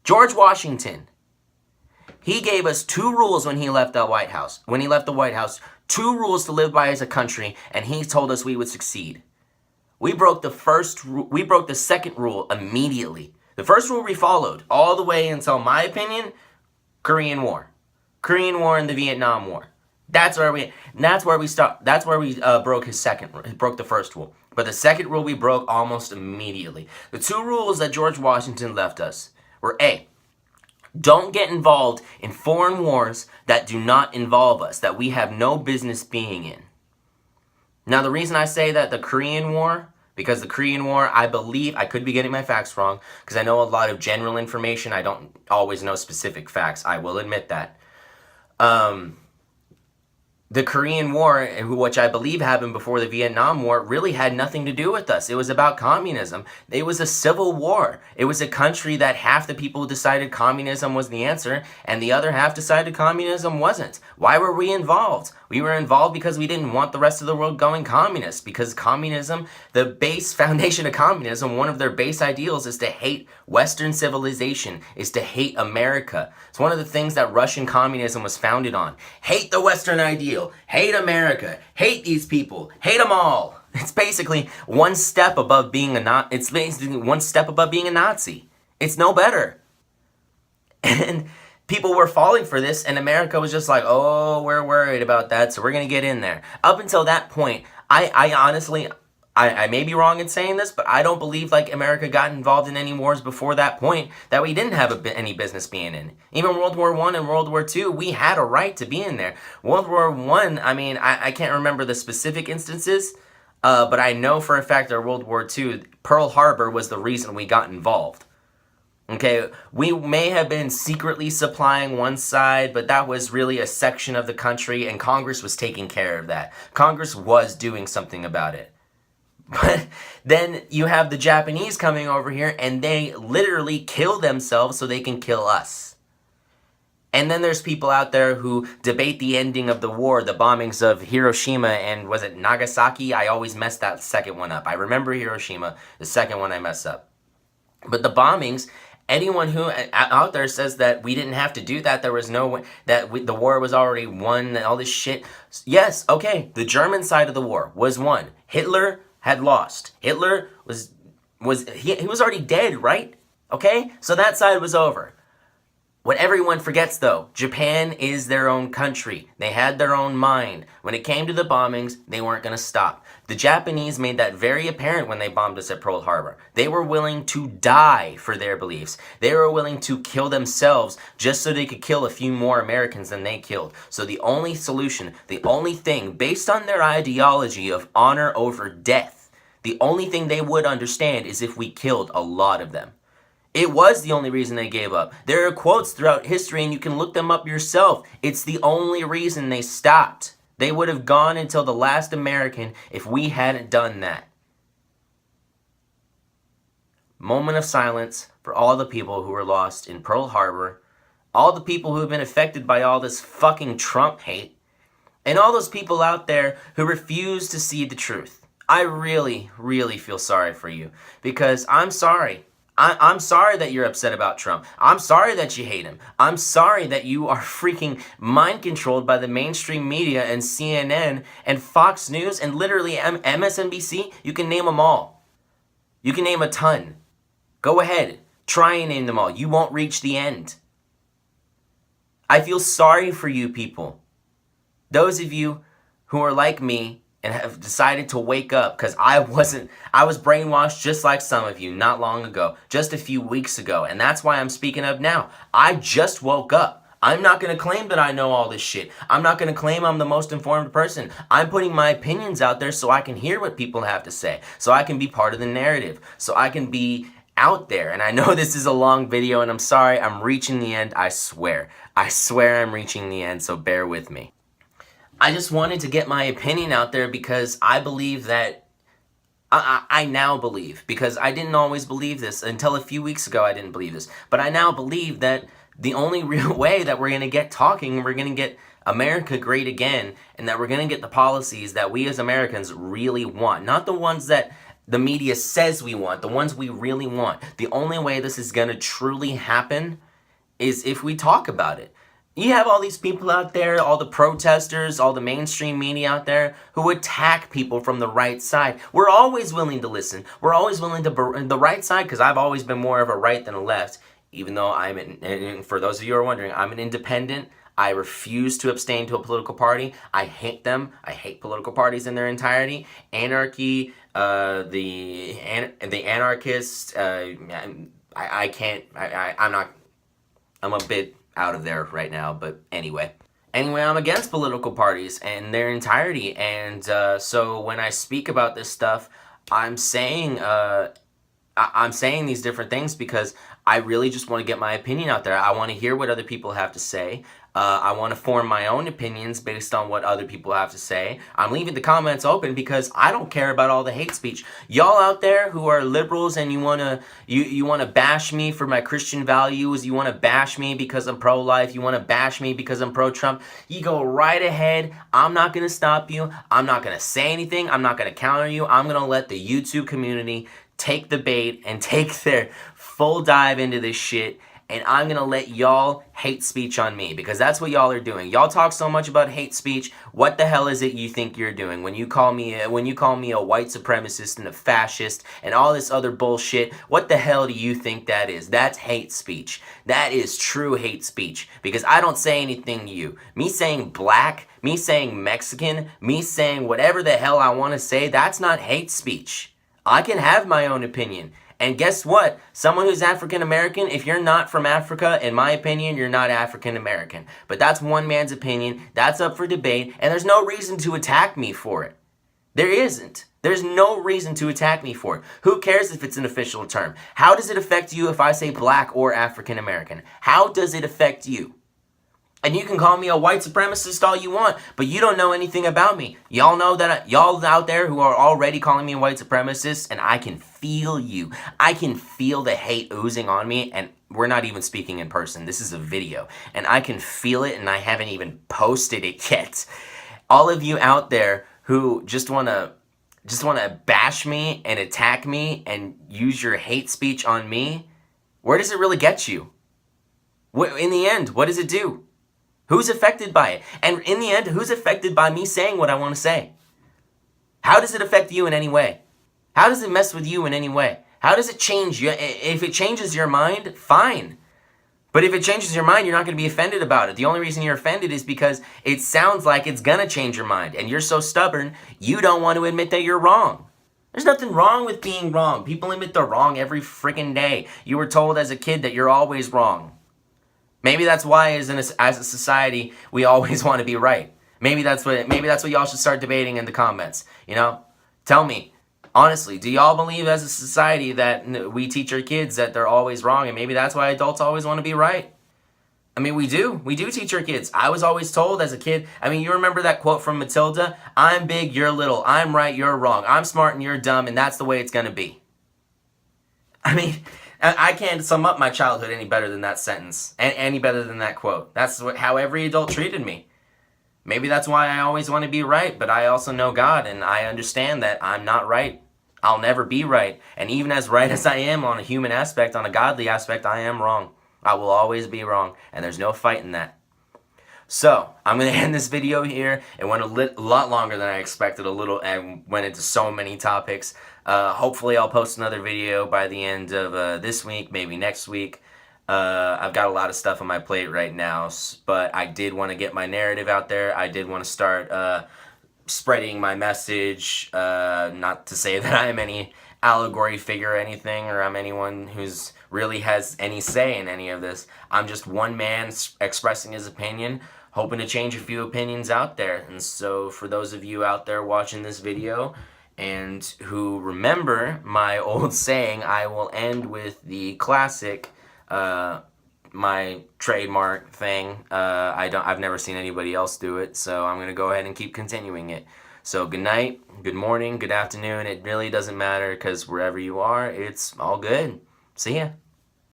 George Washington, he gave us two rules when he left the White House. When he left the White House, two rules to live by as a country, and he told us we would succeed. We broke the second rule immediately. The first rule we followed all the way until, my opinion, Korean War and the Vietnam War. That's where we stopped. That's where we broke the first rule. But the second rule we broke almost immediately. The two rules that George Washington left us were A, don't get involved in foreign wars that do not involve us, that we have no business being in. Now, the reason I say that the Korean War, because the Korean War, I believe, I could be getting my facts wrong, because I know a lot of general information. I don't always know specific facts. I will admit that. The Korean War, which I believe happened before the Vietnam War, really had nothing to do with us. It was about communism. It was a civil war. It was a country that half the people decided communism was the answer, and the other half decided communism wasn't. Why were we involved? We were involved because we didn't want the rest of the world going communist, because communism, the base foundation of communism, one of their base ideals is to hate Western civilization, is to hate America. It's one of the things that Russian communism was founded on. Hate the Western ideal, hate America, hate these people, hate them all. It's basically one step above being a Nazi. It's basically one step above being a Nazi. It's no better. And people were falling for this, and America was just like, oh, we're worried about that, so we're going to get in there. Up until that point, I honestly, I may be wrong in saying this, but I don't believe like America got involved in any wars before that point that we didn't have any business being in. Even World War I and World War II, we had a right to be in there. World War I, I mean, I can't remember the specific instances, but I know for a fact that World War II, Pearl Harbor was the reason we got involved. Okay, we may have been secretly supplying one side, but that was really a section of the country, and Congress was taking care of that. Congress was doing something about it. But then you have the Japanese coming over here, and they literally kill themselves so they can kill us. And then there's people out there who debate the ending of the war, the bombings of Hiroshima and, was it Nagasaki? I always mess that second one up. I remember Hiroshima, the second one I mess up. But the bombings, anyone who out there says that we didn't have to do that, there was no way, the war was already won, all this shit. Yes, okay, the German side of the war was won. Hitler had lost. Hitler was already dead, right? Okay, so that side was over. What everyone forgets though, Japan is their own country. They had their own mind. When it came to the bombings, they weren't going to stop. The Japanese made that very apparent when they bombed us at Pearl Harbor. They were willing to die for their beliefs. They were willing to kill themselves just so they could kill a few more Americans than they killed. So the only solution, the only thing, based on their ideology of honor over death, the only thing they would understand is if we killed a lot of them. It was the only reason they gave up. There are quotes throughout history, and you can look them up yourself. It's the only reason they stopped. They would have gone until the last American if we hadn't done that. Moment of silence for all the people who were lost in Pearl Harbor, all the people who have been affected by all this fucking Trump hate, and all those people out there who refuse to see the truth. I really, really feel sorry for you, because I'm sorry. I'm sorry that you're upset about Trump. I'm sorry that you hate him. I'm sorry that you are freaking mind controlled by the mainstream media and CNN and Fox News and literally MSNBC. You can name them all. You can name a ton. Go ahead. Try and name them all. You won't reach the end. I feel sorry for you people. Those of you who are like me and have decided to wake up, because I was brainwashed just like some of you not long ago, just a few weeks ago, and that's why I'm speaking up now. I just woke up. I'm not going to claim that I know all this shit. I'm not going to claim I'm the most informed person. I'm putting my opinions out there so I can hear what people have to say, so I can be part of the narrative, so I can be out there. And I know this is a long video, and I'm sorry, I'm reaching the end, I swear. I swear I'm reaching the end, so bear with me. I just wanted to get my opinion out there because I believe that, I now believe, because I didn't always believe this. Until a few weeks ago, I didn't believe this. But I now believe that the only real way that we're going to get talking, we're going to get America great again, and that we're going to get the policies that we as Americans really want. Not the ones that the media says we want, the ones we really want. The only way this is going to truly happen is if we talk about it. You have all these people out there, all the protesters, all the mainstream media out there who attack people from the right side. We're always willing to listen. We're always willing to the right side, because I've always been more of a right than a left, even though and for those of you who are wondering, I'm an independent. I refuse to abstain to a political party. I hate them. I hate political parties in their entirety. Anarchy, the anarchists. I can't. I'm not. I'm a bit out of there right now, but anyway. Anyway, I'm against political parties in their entirety, and so when I speak about this stuff, I'm saying I'm saying these different things because I really just want to get my opinion out there. I want to hear what other people have to say. I want to form my own opinions based on what other people have to say. I'm leaving the comments open because I don't care about all the hate speech. Y'all out there who are liberals and you wanna bash me for my Christian values, you wanna bash me because I'm pro-life, you wanna bash me because I'm pro-Trump, you go right ahead. I'm not gonna stop you. I'm not gonna say anything. I'm not gonna counter you. I'm gonna let the YouTube community take the bait and take their full dive into this shit, and I'm gonna let y'all hate speech on me, because that's what y'all are doing. Y'all talk so much about hate speech. What the hell is it you think you're doing when you call me a white supremacist and a fascist and all this other bullshit? What the hell do you think that is? That's hate speech. That is true hate speech, because I don't say anything to you. Me saying black, me saying Mexican, me saying whatever the hell I want to say, that's not hate speech. I can have my own opinion. And guess what? Someone who's African American, if you're not from Africa, in my opinion, you're not African American. But that's one man's opinion. That's up for debate. And there's no reason to attack me for it. There isn't. There's no reason to attack me for it. Who cares if it's an official term? How does it affect you if I say black or African American? How does it affect you? And you can call me a white supremacist all you want, but you don't know anything about me. Y'all know that y'all out there who are already calling me a white supremacist, and I can feel you. I can feel the hate oozing on me, and we're not even speaking in person. This is a video, and I can feel it, and I haven't even posted it yet. All of you out there who just want to bash me and attack me and use your hate speech on me, where does it really get you? In the end, what does it do? Who's affected by it? And in the end, who's affected by me saying what I want to say? How does it affect you in any way? How does it mess with you in any way? How does it change you? If it changes your mind, fine. But if it changes your mind, you're not going to be offended about it. The only reason you're offended is because it sounds like it's going to change your mind. And you're so stubborn, you don't want to admit that you're wrong. There's nothing wrong with being wrong. People admit they're wrong every freaking day. You were told as a kid that you're always wrong. Maybe that's why as a society, we always want to be right. Maybe that's what y'all should start debating in the comments. You know? Tell me, honestly, do y'all believe as a society that we teach our kids that they're always wrong, and maybe that's why adults always want to be right? I mean, we do teach our kids. I was always told as a kid, I mean, you remember that quote from Matilda? I'm big, you're little. I'm right, you're wrong. I'm smart and you're dumb, and that's the way it's going to be. I mean, I can't sum up my childhood any better than that sentence, and any better than that quote. That's how every adult treated me. Maybe that's why I always want to be right, but I also know God, and I understand that I'm not right. I'll never be right. And even as right as I am on a human aspect, on a godly aspect, I am wrong. I will always be wrong, and there's no fighting that. So, I'm going to end this video here. It went a lot longer than I expected, and went into so many topics. Hopefully I'll post another video by the end of this week, maybe next week. I've got a lot of stuff on my plate right now, but I did want to get my narrative out there. I did want to start spreading my message, not to say that I'm any allegory figure or anything, or I'm anyone who's really has any say in any of this. I'm just one man expressing his opinion, hoping to change a few opinions out there. And so for those of you out there watching this video and who remember my old saying, I will end with the classic, my trademark thing. I've never seen anybody else do it, so I'm going to go ahead and keep continuing it. So good night, good morning, good afternoon. It really doesn't matter, because wherever you are, it's all good. See ya.